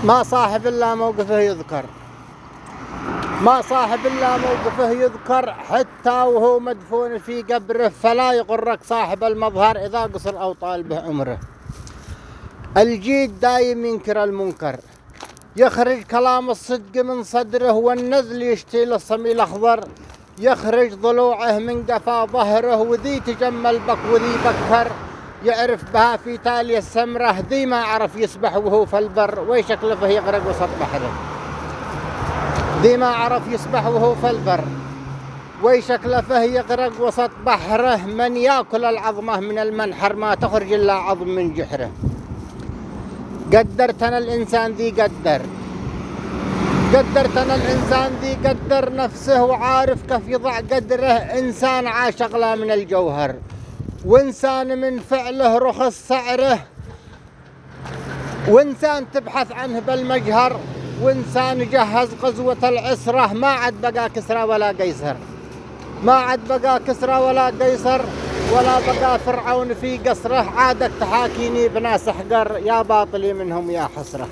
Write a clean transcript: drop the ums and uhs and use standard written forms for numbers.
ما صاحب إلا موقفه يذكر، ما صاحب إلا موقفه يذكر حتى وهو مدفون في قبره، فلا يغرك صاحب المظهر إذا قصر أو طال به عمره. الجيد دايم ينكر المنكر، يخرج كلام الصدق من صدره، والنذل يشتي الصمي الأخضر، يخرج ضلوعه من قفا ظهره، وذي تجمل بك وذي بكر، يعرف بها في تالي السمرة، ذي ما عرف يسبح وهو في البر، ويشكل فيه يغرق وسط بحره. ذي ما عرف يسبح وهو في البر، ويشكل فيه يغرق وسط بحره، من ياكل العظمة من المنحر ما تخرج إلا عظم من جحره. قدرتنا الإنسان ذي قدرتنا الإنسان ذي قدر نفسه، وعارف كيف يضع قدره. إنسان عاش أغلى من الجوهر، وإنسان من فعله رخص سعره، وإنسان تبحث عنه بالمجهر، وإنسان جهز غزوة العسرة. ما عاد بقى كسرى ولا قيصر، ما عاد بقى كسرى ولا قيصر، ولا بقى فرعون في قصره. عادك تحاكيني بناس احقر، يا باطلي منهم يا حسرة.